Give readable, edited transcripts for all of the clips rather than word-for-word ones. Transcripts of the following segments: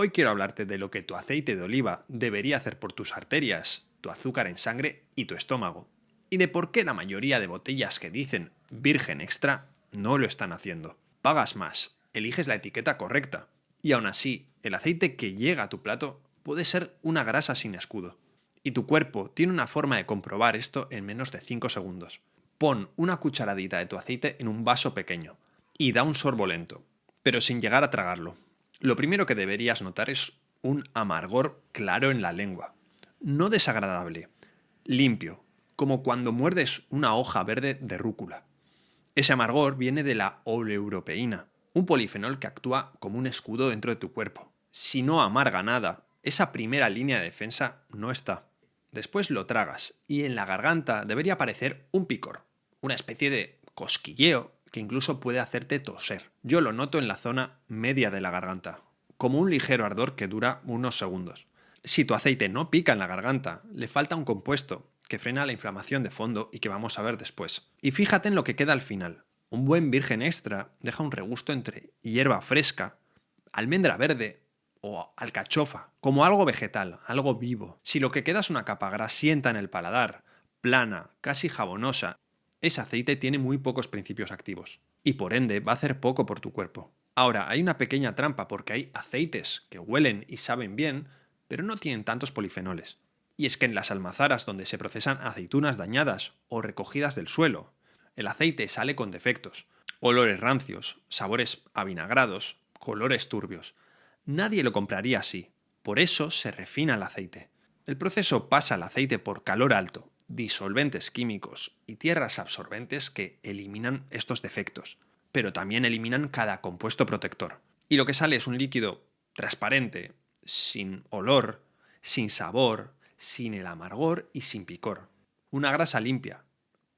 Hoy quiero hablarte de lo que tu aceite de oliva debería hacer por tus arterias, tu azúcar en sangre y tu estómago, y de por qué la mayoría de botellas que dicen virgen extra no lo están haciendo. Pagas más, eliges la etiqueta correcta, y aún así, el aceite que llega a tu plato puede ser una grasa sin escudo. Y tu cuerpo tiene una forma de comprobar esto en menos de 5 segundos. Pon una cucharadita de tu aceite en un vaso pequeño y da un sorbo lento, pero sin llegar a tragarlo. Lo primero que deberías notar es un amargor claro en la lengua. No desagradable, limpio, como cuando muerdes una hoja verde de rúcula. Ese amargor viene de la oleuropeína, un polifenol que actúa como un escudo dentro de tu cuerpo. Si no amarga nada, esa primera línea de defensa no está. Después lo tragas y en la garganta debería aparecer un picor, una especie de cosquilleo que incluso puede hacerte toser. Yo lo noto en la zona media de la garganta, como un ligero ardor que dura unos segundos. Si tu aceite no pica en la garganta, le falta un compuesto que frena la inflamación de fondo y que vamos a ver después. Y fíjate en lo que queda al final. Un buen virgen extra deja un regusto entre hierba fresca, almendra verde o alcachofa, como algo vegetal, algo vivo. Si lo que queda es una capa grasienta en el paladar, plana, casi jabonosa, ese aceite tiene muy pocos principios activos y por ende va a hacer poco por tu cuerpo. Ahora, hay una pequeña trampa porque hay aceites que huelen y saben bien, pero no tienen tantos polifenoles. Y es que en las almazaras donde se procesan aceitunas dañadas o recogidas del suelo, el aceite sale con defectos, olores rancios, sabores avinagrados, colores turbios. Nadie lo compraría así. Por eso se refina el aceite. El proceso pasa el aceite por calor alto, disolventes químicos y tierras absorbentes que eliminan estos defectos, pero también eliminan cada compuesto protector. Y lo que sale es un líquido transparente, sin olor, sin sabor, sin el amargor y sin picor. Una grasa limpia,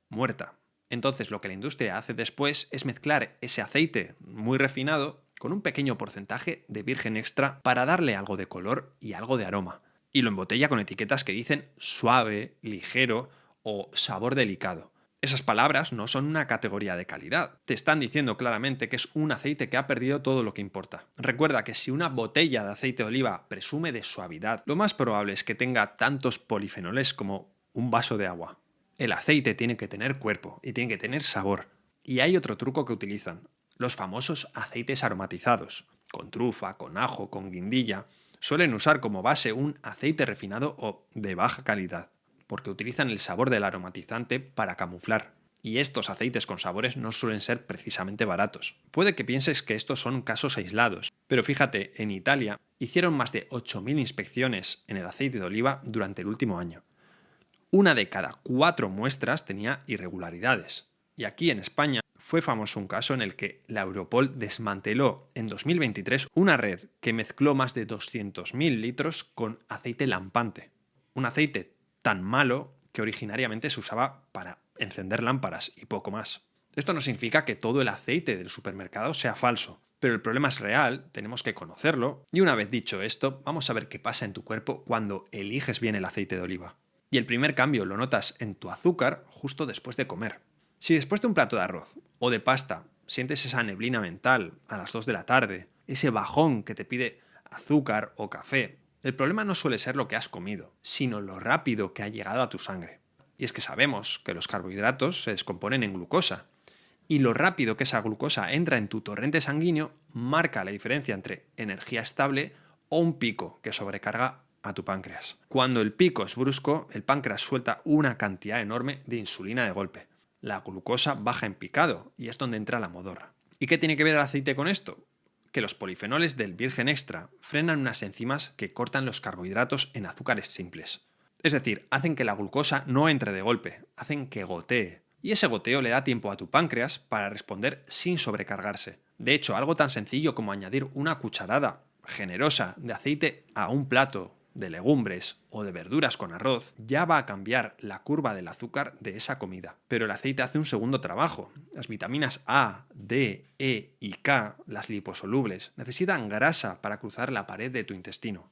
muerta. Entonces lo que la industria hace después es mezclar ese aceite muy refinado con un pequeño porcentaje de virgen extra para darle algo de color y algo de aroma. Y lo embotella con etiquetas que dicen suave, ligero o sabor delicado. Esas palabras no son una categoría de calidad. Te están diciendo claramente que es un aceite que ha perdido todo lo que importa. Recuerda que si una botella de aceite de oliva presume de suavidad, lo más probable es que tenga tantos polifenoles como un vaso de agua. El aceite tiene que tener cuerpo y tiene que tener sabor. Y hay otro truco que utilizan, los famosos aceites aromatizados, con trufa, con ajo, con guindilla. Suelen usar como base un aceite refinado o de baja calidad, porque utilizan el sabor del aromatizante para camuflar. Y estos aceites con sabores no suelen ser precisamente baratos. Puede que pienses que estos son casos aislados, pero fíjate, en Italia hicieron más de 8.000 inspecciones en el aceite de oliva durante el último año. Una de cada 4 muestras tenía irregularidades. Y aquí en España fue famoso un caso en el que la Europol desmanteló en 2023 una red que mezcló más de 200.000 litros con aceite lampante. Un aceite tan malo que originariamente se usaba para encender lámparas y poco más. Esto no significa que todo el aceite del supermercado sea falso, pero el problema es real, tenemos que conocerlo, y una vez dicho esto, vamos a ver qué pasa en tu cuerpo cuando eliges bien el aceite de oliva. Y el primer cambio lo notas en tu azúcar justo después de comer. Si después de un plato de arroz o de pasta sientes esa neblina mental a las 2 de la tarde, ese bajón que te pide azúcar o café, el problema no suele ser lo que has comido, sino lo rápido que ha llegado a tu sangre. Y es que sabemos que los carbohidratos se descomponen en glucosa, y lo rápido que esa glucosa entra en tu torrente sanguíneo marca la diferencia entre energía estable o un pico que sobrecarga a tu páncreas. Cuando el pico es brusco, el páncreas suelta una cantidad enorme de insulina de golpe. La glucosa baja en picado y es donde entra la modorra. ¿Y qué tiene que ver el aceite con esto? Que los polifenoles del virgen extra frenan unas enzimas que cortan los carbohidratos en azúcares simples. Es decir, hacen que la glucosa no entre de golpe, hacen que gotee. Y ese goteo le da tiempo a tu páncreas para responder sin sobrecargarse. De hecho, algo tan sencillo como añadir una cucharada generosa de aceite a un plato de legumbres o de verduras con arroz ya va a cambiar la curva del azúcar de esa comida. Pero el aceite hace un segundo trabajo. Las vitaminas A, D, E y K, las liposolubles, necesitan grasa para cruzar la pared de tu intestino.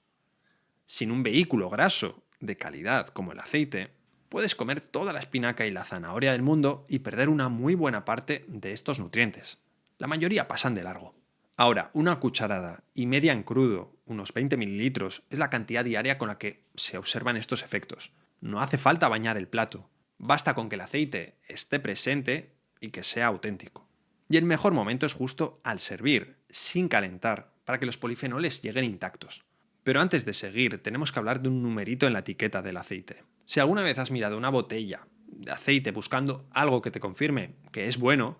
Sin un vehículo graso de calidad como el aceite, puedes comer toda la espinaca y la zanahoria del mundo y perder una muy buena parte de estos nutrientes. La mayoría pasan de largo. Ahora, una cucharada y media en crudo, unos 20 mililitros, es la cantidad diaria con la que se observan estos efectos. No hace falta bañar el plato, basta con que el aceite esté presente y que sea auténtico. Y el mejor momento es justo al servir, sin calentar, para que los polifenoles lleguen intactos. Pero antes de seguir, tenemos que hablar de un numerito en la etiqueta del aceite. Si alguna vez has mirado una botella de aceite buscando algo que te confirme que es bueno,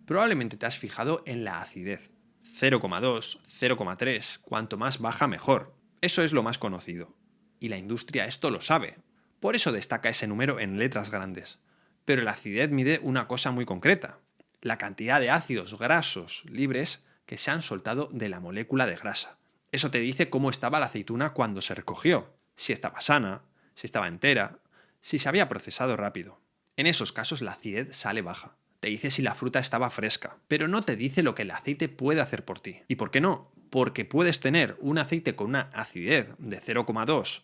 probablemente te has fijado en la acidez. 0,2, 0,3, cuanto más baja mejor. Eso es lo más conocido. Y la industria esto lo sabe. Por eso destaca ese número en letras grandes. Pero la acidez mide una cosa muy concreta: la cantidad de ácidos grasos libres que se han soltado de la molécula de grasa. Eso te dice cómo estaba la aceituna cuando se recogió, si estaba sana, si estaba entera, si se había procesado rápido. En esos casos la acidez sale baja. Te dice si la fruta estaba fresca, pero no te dice lo que el aceite puede hacer por ti. ¿Y por qué no? Porque puedes tener un aceite con una acidez de 0,2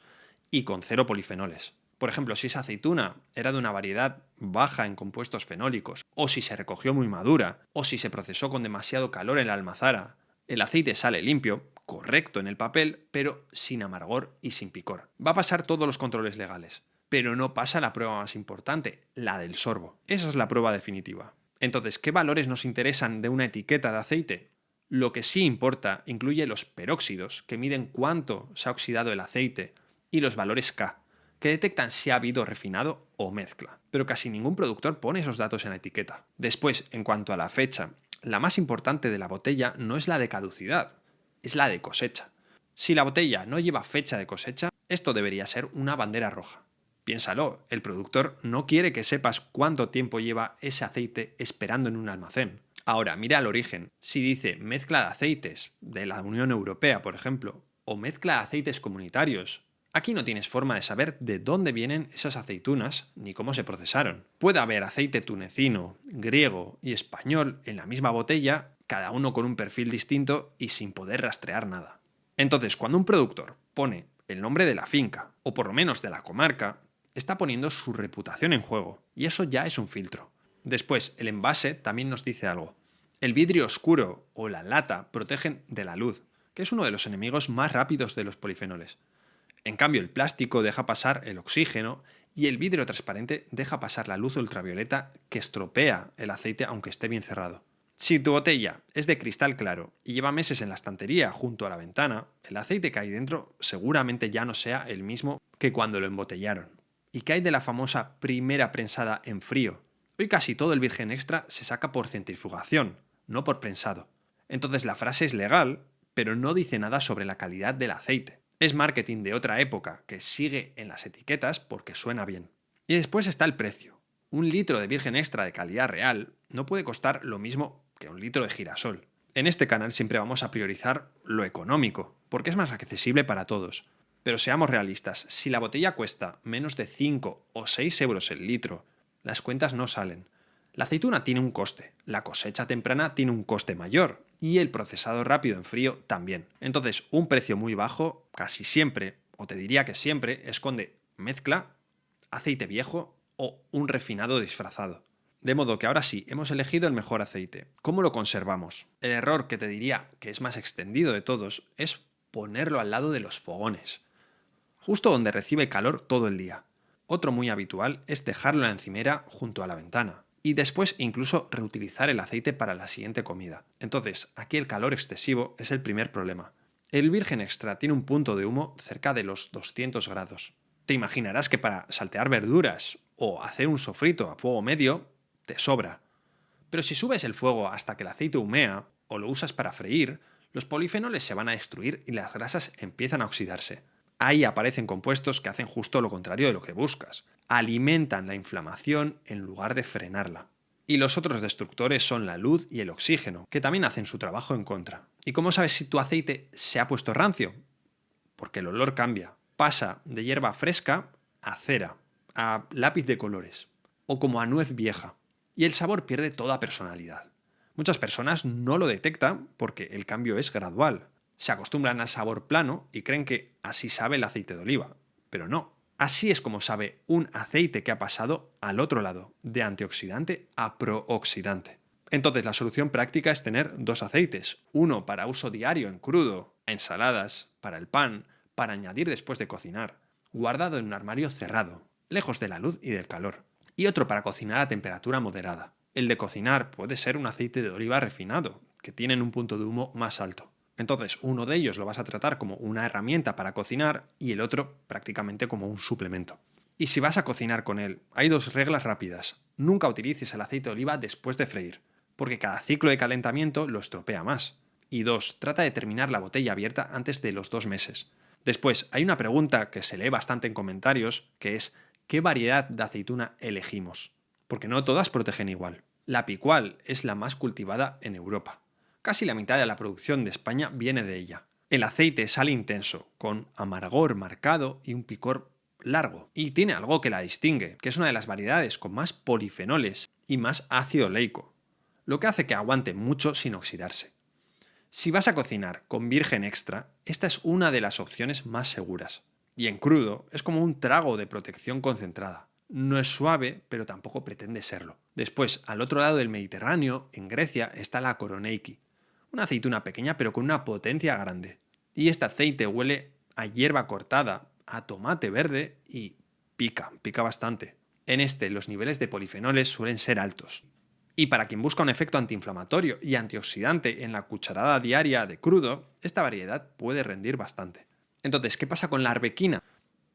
y con 0 polifenoles. Por ejemplo, si esa aceituna era de una variedad baja en compuestos fenólicos, o si se recogió muy madura, o si se procesó con demasiado calor en la almazara, el aceite sale limpio, correcto en el papel, pero sin amargor y sin picor. Va a pasar todos los controles legales, pero no pasa la prueba más importante, la del sorbo. Esa es la prueba definitiva. Entonces, ¿qué valores nos interesan de una etiqueta de aceite? Lo que sí importa incluye los peróxidos, que miden cuánto se ha oxidado el aceite, y los valores K, que detectan si ha habido refinado o mezcla. Pero casi ningún productor pone esos datos en la etiqueta. Después, en cuanto a la fecha, la más importante de la botella no es la de caducidad, es la de cosecha. Si la botella no lleva fecha de cosecha, esto debería ser una bandera roja. Piénsalo, el productor no quiere que sepas cuánto tiempo lleva ese aceite esperando en un almacén. Ahora, mira el origen. Si dice mezcla de aceites de la Unión Europea, por ejemplo, o mezcla de aceites comunitarios, aquí no tienes forma de saber de dónde vienen esas aceitunas ni cómo se procesaron. Puede haber aceite tunecino, griego y español en la misma botella, cada uno con un perfil distinto y sin poder rastrear nada. Entonces, cuando un productor pone el nombre de la finca, o por lo menos de la comarca, está poniendo su reputación en juego, y eso ya es un filtro. Después, el envase también nos dice algo. El vidrio oscuro o la lata protegen de la luz, que es uno de los enemigos más rápidos de los polifenoles. En cambio, el plástico deja pasar el oxígeno y el vidrio transparente deja pasar la luz ultravioleta que estropea el aceite aunque esté bien cerrado. Si tu botella es de cristal claro y lleva meses en la estantería junto a la ventana, el aceite que hay dentro seguramente ya no sea el mismo que cuando lo embotellaron. ¿Y qué hay de la famosa primera prensada en frío? Hoy casi todo el virgen extra se saca por centrifugación, no por prensado. Entonces la frase es legal, pero no dice nada sobre la calidad del aceite. Es marketing de otra época que sigue en las etiquetas porque suena bien. Y después está el precio. Un litro de virgen extra de calidad real no puede costar lo mismo que un litro de girasol. En este canal siempre vamos a priorizar lo económico, porque es más accesible para todos. Pero seamos realistas, si la botella cuesta menos de 5 o 6 euros el litro, las cuentas no salen. La aceituna tiene un coste, la cosecha temprana tiene un coste mayor y el procesado rápido en frío también. Entonces, un precio muy bajo casi siempre, o te diría que siempre, esconde mezcla, aceite viejo o un refinado disfrazado. De modo que ahora sí, hemos elegido el mejor aceite. ¿Cómo lo conservamos? El error que te diría que es más extendido de todos es ponerlo al lado de los fogones, justo donde recibe calor todo el día. Otro muy habitual es dejarlo en la encimera junto a la ventana y después incluso reutilizar el aceite para la siguiente comida. Entonces, aquí el calor excesivo es el primer problema. El virgen extra tiene un punto de humo cerca de los 200 grados. Te imaginarás que para saltear verduras o hacer un sofrito a fuego medio, te sobra. Pero si subes el fuego hasta que el aceite humea o lo usas para freír, los polifenoles se van a destruir y las grasas empiezan a oxidarse. Ahí aparecen compuestos que hacen justo lo contrario de lo que buscas. Alimentan la inflamación en lugar de frenarla. Y los otros destructores son la luz y el oxígeno, que también hacen su trabajo en contra. ¿Y cómo sabes si tu aceite se ha puesto rancio? Porque el olor cambia. Pasa de hierba fresca a cera, a lápiz de colores, o como a nuez vieja. Y el sabor pierde toda personalidad. Muchas personas no lo detectan porque el cambio es gradual. Se acostumbran al sabor plano y creen que así sabe el aceite de oliva. Pero no. Así es como sabe un aceite que ha pasado al otro lado, de antioxidante a prooxidante. Entonces la solución práctica es tener dos aceites, uno para uso diario en crudo, ensaladas, para el pan, para añadir después de cocinar, guardado en un armario cerrado, lejos de la luz y del calor, y otro para cocinar a temperatura moderada. El de cocinar puede ser un aceite de oliva refinado, que tienen un punto de humo más alto. Entonces, uno de ellos lo vas a tratar como una herramienta para cocinar y el otro prácticamente como un suplemento. Y si vas a cocinar con él, hay dos reglas rápidas. Nunca utilices el aceite de oliva después de freír, porque cada ciclo de calentamiento lo estropea más. Y dos, trata de terminar la botella abierta antes de los 2 meses. Después, hay una pregunta que se lee bastante en comentarios, que es ¿qué variedad de aceituna elegimos? Porque no todas protegen igual. La picual es la más cultivada en Europa. Casi la mitad de la producción de España viene de ella. El aceite sale intenso, con amargor marcado y un picor largo. Y tiene algo que la distingue, que es una de las variedades con más polifenoles y más ácido oleico, lo que hace que aguante mucho sin oxidarse. Si vas a cocinar con virgen extra, esta es una de las opciones más seguras. Y en crudo es como un trago de protección concentrada. No es suave, pero tampoco pretende serlo. Después, al otro lado del Mediterráneo, en Grecia, está la Koroneiki, una aceituna pequeña pero con una potencia grande. Y este aceite huele a hierba cortada, a tomate verde y pica bastante. En este los niveles de polifenoles suelen ser altos. Y para quien busca un efecto antiinflamatorio y antioxidante en la cucharada diaria de crudo, esta variedad puede rendir bastante. Entonces, ¿qué pasa con la arbequina?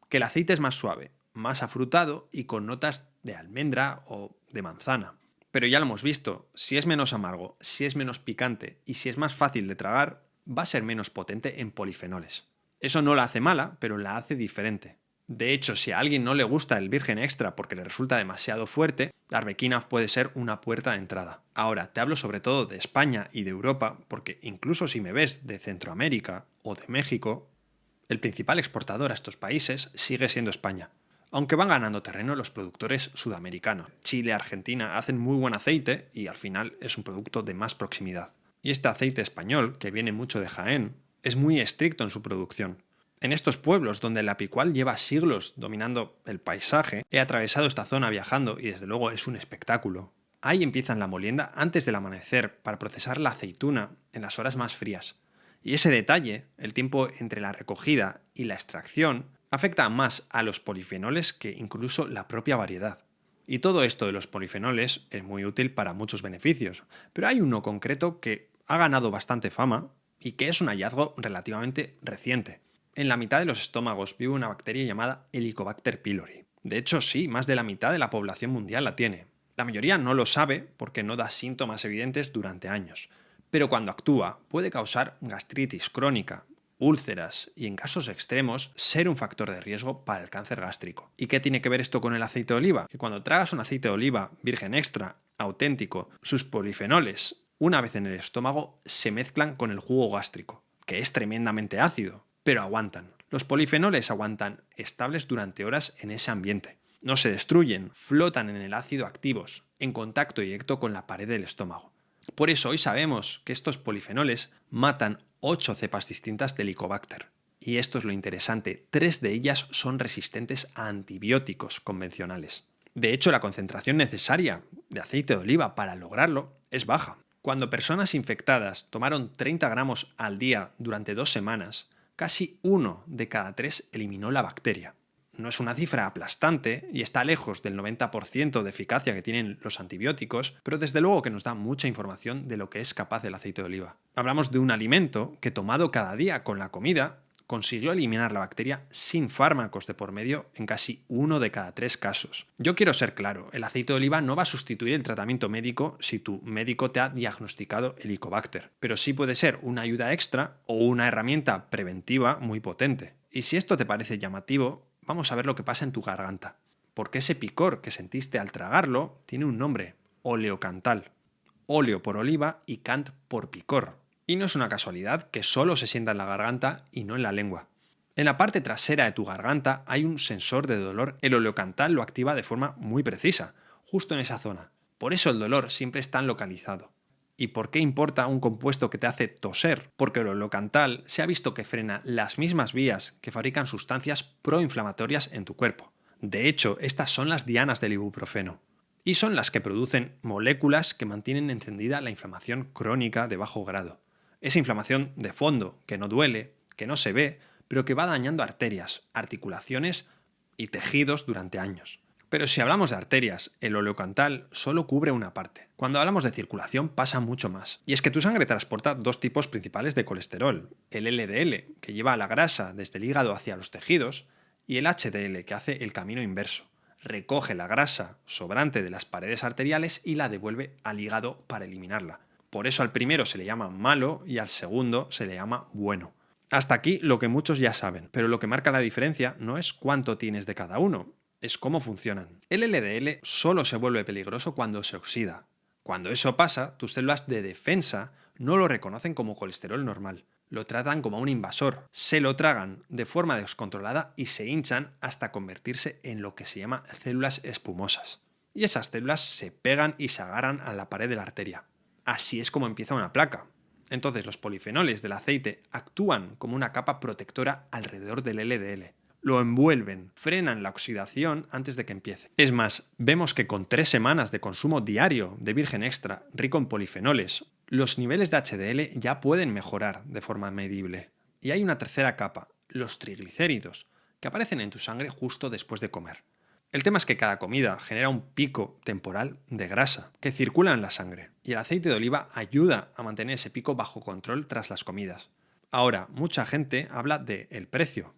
Que el aceite es más suave, más afrutado y con notas de almendra o de manzana. Pero ya lo hemos visto, si es menos amargo, si es menos picante y si es más fácil de tragar, va a ser menos potente en polifenoles. Eso no la hace mala, pero la hace diferente. De hecho, si a alguien no le gusta el virgen extra porque le resulta demasiado fuerte, la arbequina puede ser una puerta de entrada. Ahora, te hablo sobre todo de España y de Europa, porque incluso si me ves de Centroamérica o de México, el principal exportador a estos países sigue siendo España. Aunque van ganando terreno los productores sudamericanos. Chile, Argentina hacen muy buen aceite y al final es un producto de más proximidad. Y este aceite español, que viene mucho de Jaén, es muy estricto en su producción. En estos pueblos donde la picual lleva siglos dominando el paisaje, he atravesado esta zona viajando y desde luego es un espectáculo. Ahí empiezan la molienda antes del amanecer para procesar la aceituna en las horas más frías. Y ese detalle, el tiempo entre la recogida y la extracción, afecta más a los polifenoles que incluso la propia variedad. Y todo esto de los polifenoles es muy útil para muchos beneficios, pero hay uno concreto que ha ganado bastante fama y que es un hallazgo relativamente reciente. En la mitad de los estómagos vive una bacteria llamada Helicobacter pylori. De hecho, sí, más de la mitad de la población mundial la tiene. La mayoría no lo sabe porque no da síntomas evidentes durante años, pero cuando actúa puede causar gastritis crónica, úlceras y, en casos extremos, ser un factor de riesgo para el cáncer gástrico. ¿Y qué tiene que ver esto con el aceite de oliva? Que cuando tragas un aceite de oliva virgen extra, auténtico, sus polifenoles, una vez en el estómago, se mezclan con el jugo gástrico, que es tremendamente ácido, pero aguantan. Los polifenoles aguantan estables durante horas en ese ambiente. No se destruyen, flotan en el ácido activos, en contacto directo con la pared del estómago. Por eso hoy sabemos que estos polifenoles matan 8 cepas distintas de Helicobacter. Y esto es lo interesante, 3 de ellas son resistentes a antibióticos convencionales. De hecho, la concentración necesaria de aceite de oliva para lograrlo es baja. Cuando personas infectadas tomaron 30 gramos al día durante 2 semanas, casi 1 de cada 3 eliminó la bacteria. No es una cifra aplastante y está lejos del 90% de eficacia que tienen los antibióticos, pero desde luego que nos da mucha información de lo que es capaz el aceite de oliva. Hablamos de un alimento que, tomado cada día con la comida, consiguió eliminar la bacteria sin fármacos de por medio en casi 1 de cada 3 casos. Yo quiero ser claro, el aceite de oliva no va a sustituir el tratamiento médico si tu médico te ha diagnosticado Helicobacter, pero sí puede ser una ayuda extra o una herramienta preventiva muy potente. Y si esto te parece llamativo, vamos a ver lo que pasa en tu garganta. Porque ese picor que sentiste al tragarlo tiene un nombre, oleocantal. Óleo por oliva y cant por picor. Y no es una casualidad que solo se sienta en la garganta y no en la lengua. En la parte trasera de tu garganta hay un sensor de dolor. El oleocantal lo activa de forma muy precisa, justo en esa zona. Por eso el dolor siempre es tan localizado. ¿Y por qué importa un compuesto que te hace toser? Porque el oleocantal se ha visto que frena las mismas vías que fabrican sustancias proinflamatorias en tu cuerpo. De hecho, estas son las dianas del ibuprofeno. y son las que producen moléculas que mantienen encendida la inflamación crónica de bajo grado. Esa inflamación de fondo, que no duele, que no se ve, pero que va dañando arterias, articulaciones y tejidos durante años. Pero si hablamos de arterias, el oleocantal solo cubre una parte. Cuando hablamos de circulación pasa mucho más. Y es que tu sangre transporta dos tipos principales de colesterol, el LDL, que lleva la grasa desde el hígado hacia los tejidos, y el HDL, que hace el camino inverso. Recoge la grasa sobrante de las paredes arteriales y la devuelve al hígado para eliminarla. Por eso al primero se le llama malo y al segundo se le llama bueno. Hasta aquí lo que muchos ya saben, pero lo que marca la diferencia no es cuánto tienes de cada uno, es cómo funcionan. El LDL solo se vuelve peligroso cuando se oxida. Cuando eso pasa, tus células de defensa no lo reconocen como colesterol normal. Lo tratan como un invasor, se lo tragan de forma descontrolada y se hinchan hasta convertirse en lo que se llama células espumosas. Y esas células se pegan y se agarran a la pared de la arteria. Así es como empieza una placa. Entonces los polifenoles del aceite actúan como una capa protectora alrededor del LDL. Lo envuelven, frenan la oxidación antes de que empiece. Es más, vemos que con 3 semanas de consumo diario de virgen extra rico en polifenoles, los niveles de HDL ya pueden mejorar de forma medible. Y hay una tercera capa, los triglicéridos, que aparecen en tu sangre justo después de comer. El tema es que cada comida genera un pico temporal de grasa que circula en la sangre, y el aceite de oliva ayuda a mantener ese pico bajo control tras las comidas. Ahora, mucha gente habla de el precio,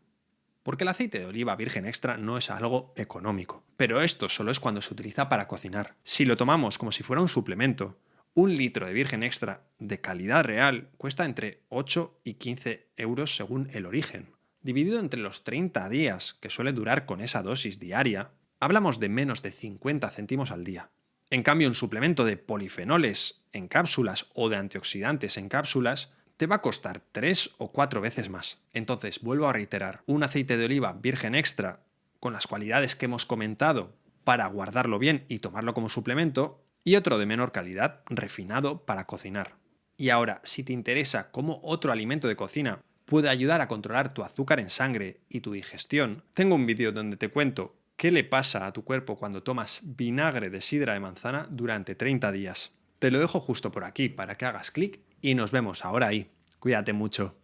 porque el aceite de oliva virgen extra no es algo económico. Pero esto solo es cuando se utiliza para cocinar. Si lo tomamos como si fuera un suplemento, un litro de virgen extra de calidad real cuesta entre 8 y 15 euros según el origen. Dividido entre los 30 días que suele durar con esa dosis diaria, hablamos de menos de 50 céntimos al día. En cambio, un suplemento de polifenoles en cápsulas o de antioxidantes en cápsulas te va a costar 3 o 4 veces más. Entonces, vuelvo a reiterar, un aceite de oliva virgen extra con las cualidades que hemos comentado para guardarlo bien y tomarlo como suplemento, y otro de menor calidad, refinado, para cocinar. Y ahora, si te interesa cómo otro alimento de cocina puede ayudar a controlar tu azúcar en sangre y tu digestión, tengo un vídeo donde te cuento qué le pasa a tu cuerpo cuando tomas vinagre de sidra de manzana durante 30 días. Te lo dejo justo por aquí para que hagas clic y nos vemos ahora ahí. Cuídate mucho.